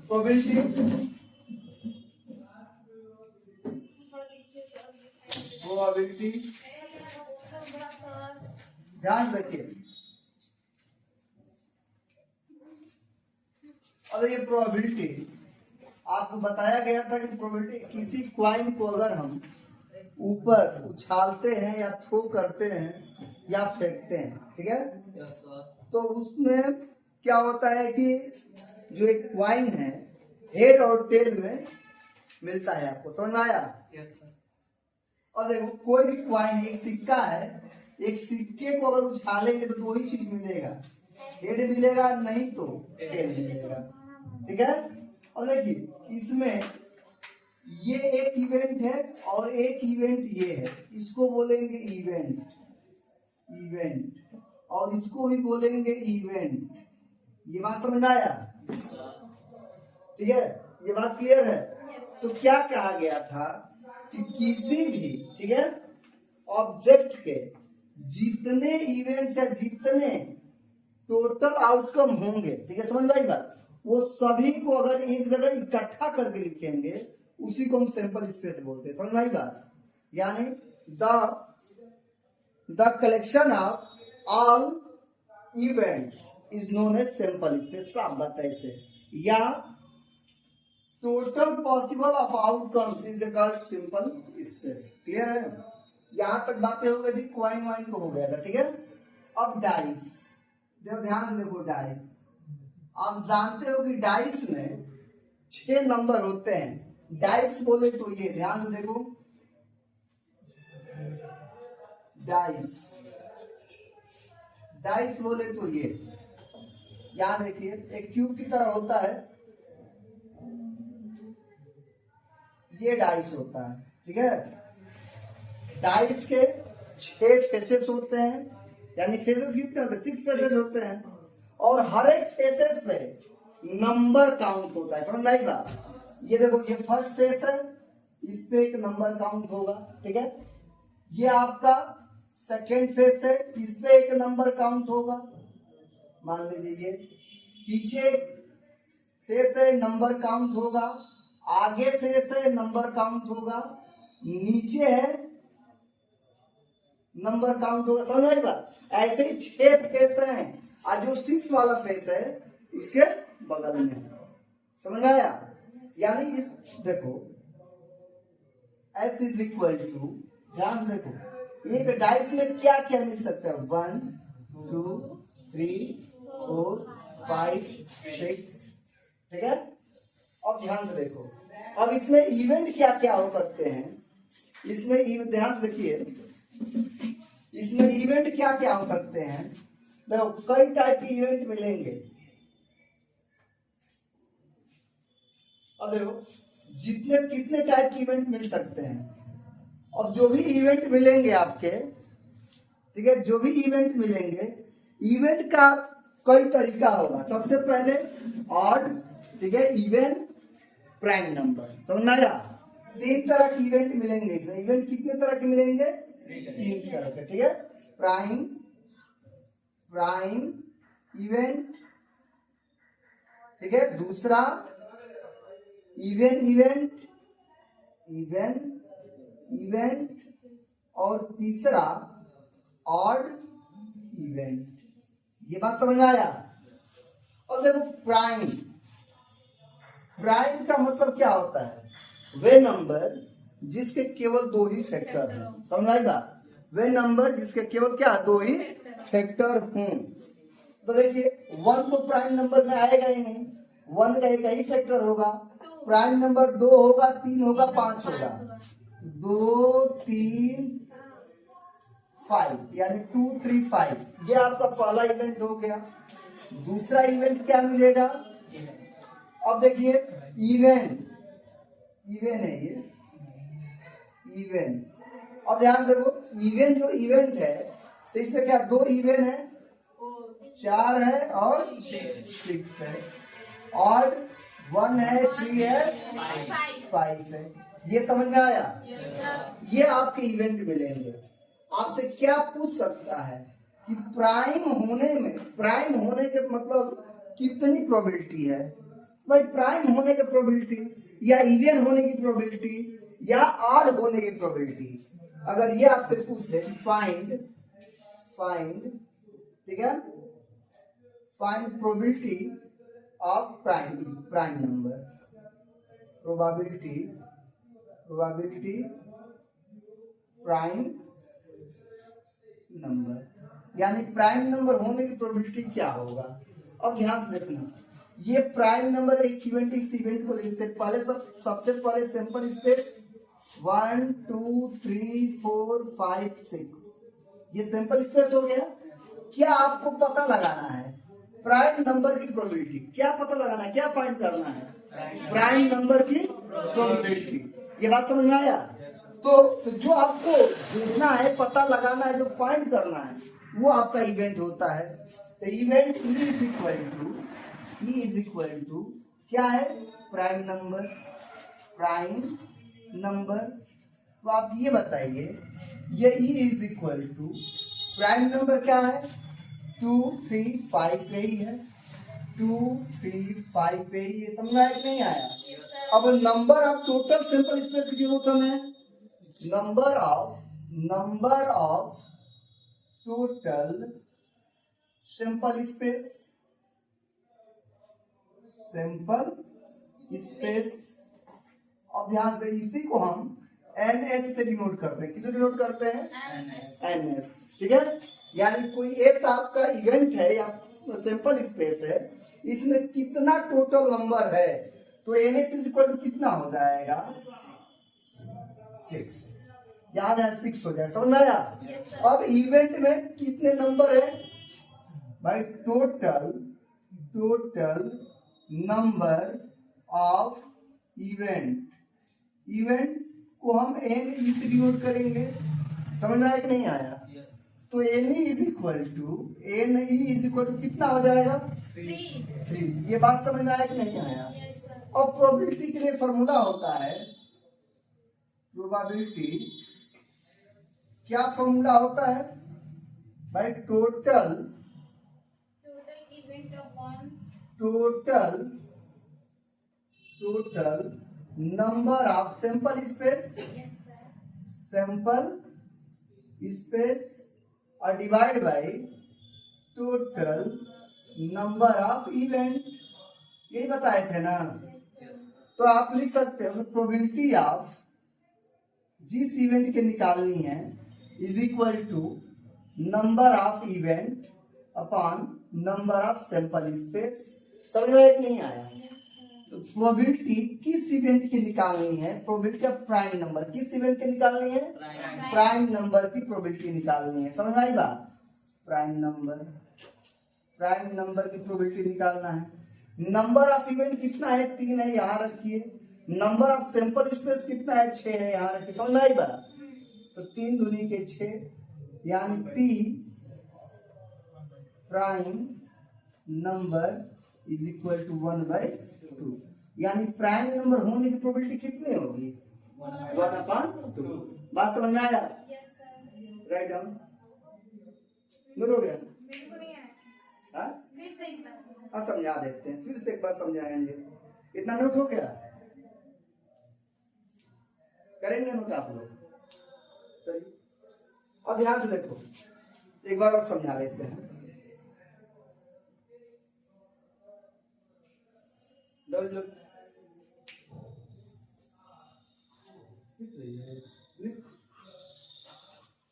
Probability ध्यान रखिए। अब ये प्रोबेबिलिटी आपको बताया गया था कि प्रोबेबिलिटी किसी क्वाइन को अगर हम ऊपर उछालते हैं या थ्रो करते हैं या फेंकते हैं, ठीक है, तो उसमें क्या होता है कि जो एक क्वाइन है हेड और टेल में मिलता है। आपको समझ में आया? और देखो कोई भी क्वाइन, एक सिक्का है, एक सिक्के को अगर उछालेंगे तो दो ही चीज मिलेगा, हेड मिलेगा नहीं तो टेल मिलेगा, ठीक है। और देखिए इसमें ये एक इवेंट है और एक इवेंट ये है, इसको बोलेंगे इवेंट, और इसको भी बोलेंगे इवेंट। ये बात समझ में आया? ठीक है, ये बात क्लियर है? तो क्या कहा गया था कि किसी भी, ठीक है, ऑब्जेक्ट के जितने इवेंट्स या जितने टोटल आउटकम होंगे, ठीक है, समझ में आई बात, वो सभी को अगर एक जगह इकट्ठा करके लिखेंगे उसी को हम सैंपल स्पेस बोलते हैं। समझ में आई बात? यानी the collection of all events is known as sample space. साफ बात है इसे, या total possible of outcomes is called simple space. Clear है? यहां तक बातें हो गई थी, क्वाइन वाइन को हो गया था, ठीक है। अब डाइस, देखो ध्यान से देखो, डाइस आप जानते हो कि डाइस में 6 नंबर होते हैं। डाइस बोले तो ये, ध्यान से देखो, डाइस बोले तो ये, यहां देखिए एक क्यूब की तरह होता है, ये डाइस होता है, ठीक है। डाइस के 6 फेसेस होते हैं, यानी फेसेस कितने होते हैं? 6 फेसेस होते हैं, और हर एक फेसेस पे नंबर काउंट होता है। समझ में आई बात? ये देखो, ये फर्स्ट फेस है, इस पे एक नंबर काउंट होगा, ठीक है। ये आपका सेकेंड फेस है, इस पे एक नंबर काउंट होगा, मान लीजिए। पीछे फेस है, नंबर काउंट होगा, आगे फेस है, नंबर काउंट होगा, नीचे है, नंबर काउंट होगा। समझ आई बात? ऐसे ही 6 फेस हैं, और जो 6 वाला फेस है उसके बगल में। समझ आया? यानी इस देखो S इज इक्वल टू, ध्यान से देखो, एक डाइस में क्या क्या मिल सकता है? 1 2 3 4 5 6, ठीक है। अब ध्यान से देखो, अब इसमें इवेंट क्या क्या हो सकते हैं? इसमें ध्यान से देखिए, इसमें इवेंट क्या क्या हो सकते हैं? देखो कई टाइप के इवेंट मिलेंगे। अब देखो जितने कितने टाइप के इवेंट मिल सकते हैं, और जो भी इवेंट मिलेंगे आपके, ठीक है, जो भी इवेंट मिलेंगे, इवेंट का कई तरीका होगा। सबसे पहले ऑड, ठीक है, इवन, प्राइम नंबर। समझ में आया? 3 तरह के इवेंट मिलेंगे इसमें। इवेंट कितने तरह के मिलेंगे? 3 तरह के, ठीक है। प्राइम इवेंट, ठीक है, दूसरा इवेंट, और तीसरा ऑड इवेंट। ये बात समझ में आया? और देखो प्राइम का मतलब क्या होता है? वे नंबर जिसके केवल 2 ही फैक्टर हैं। समझ आएगा? वे नंबर जिसके केवल क्या 2 ही फैक्टर हों। तो देखिए 1 तो प्राइम नंबर में आएगा ही नहीं, 1 का एक ही फैक्टर होगा। प्राइम नंबर 2 होगा, 3 होगा, 5 होगा, 2 3 5, यानी 2 3 5। ये आपका पहला इवेंट हो गया। दूसरा इवेंट क्या मिलेगा? अब देखिए इवेंट है ये इवेंट। अब ध्यान देखो, इवेंट जो इवेंट है तो इसमें क्या 2 इवेंट है, 4 है और 6 है, और 1 है, 3 है, 5 है। ये समझ में आया? ये आपके इवेंट मिलेंगे। आपसे क्या पूछ सकता है कि प्राइम होने के मतलब कितनी प्रोबेबिलिटी है? भाई प्राइम होने की प्रोबेबिलिटी या इवन होने की प्रोबेबिलिटी या ऑड होने की प्रोबेबिलिटी, अगर ये आपसे पूछ दे फाइंड ठीक है, find probability of prime number, probability prime number, यानी प्राइम नंबर होने की प्रोबेबिलिटी क्या होगा। अब ध्यान से देखना, ये प्राइम नंबर एक इवेंट, इस इवेंट को लेने पहले सबसे पहले सैंपल स्पेस 1 2 3 4 5 6, ये सैंपल स्पेस हो गया। क्या आपको पता लगाना है प्राइम नंबर की प्रोबेबिलिटी, क्या पता लगाना है, क्या फाइंड करना है, प्राइम नंबर की प्रोबेबिलिटी। ये बात समझ में आया। तो जो आपको ढूंढना है, पता लगाना है, जो फाइंड करना है, वो आपका इवेंट होता है। तो event E is equal to क्या है, प्राइम नंबर। तो आप ये बताइए, ये E is equal to prime number क्या है, 2 3 5 पे ही है, 2 3 5 पे ही, ये समझ में आया कि नहीं आया। अब number of total sample space की जरूरत हमें, number of total sample space, अब ध्यान से इसी को हम NS से डिनोट करते हैं, किसे डिनोट करते हैं, NS, ठीक है। यानी कोई एक आपका इवेंट है या सैंपल स्पेस है, इसमें कितना टोटल नंबर है, तो NS इज इक्वल टू कितना हो जाएगा, 6, याद है 6 हो जाए, समझ में आया। अब इवेंट में कितने नंबर है भाई, टोटल नंबर ऑफ इवेंट को हम NE से डिनोट करेंगे, समझ में आया कि नहीं आया। तो NE इज इक्वल टू कितना हो जाएगा, 3। ये बात समझ में आया कि नहीं आया। और प्रोबेबिलिटी के लिए फॉर्मूला होता है, प्रोबेबिलिटी क्या फॉर्मूला होता है भाई, total number of sample space और divide by total number of event, यही बताए थे ना। तो आप लिख सकते हो प्रोबेबिलिटी ऑफ जिस इवेंट के निकालनी है is equal to number of event upon number of sample space. समझ में नहीं आया। तो प्रोबेबिलिटी किस इवेंट की निकालनी है, प्रोबेबिलिटी ऑफ प्राइम नंबर किस इवेंट की निकालनी है, प्राइम नंबर की प्रोबेबिलिटी निकालनी है। समझ आई बात, प्राइम नंबर की प्रोबेबिलिटी निकालना है। नंबर ऑफ इवेंट कितना है, 3 है, यहाँ रखिए। नंबर ऑफ सैंपल स्पेस कितना है, 6 है, यहाँ रखिए। समझ आई बात। तो 3 दूनी के 6, यानी P prime number is equal to 1/2, यानी प्राइम नंबर होने की प्रोबेबिलिटी कितनी होगी, 1/2। बात समझ में आया, राइट डाउन गुड हो गया। हाँ समझा देते हैं, फिर से एक बार समझाएंगे। इतना नोट हो गया, करेंगे नोट आप लोग। और ध्यान से देखो, एक बार और समझा लेते हैं। लोग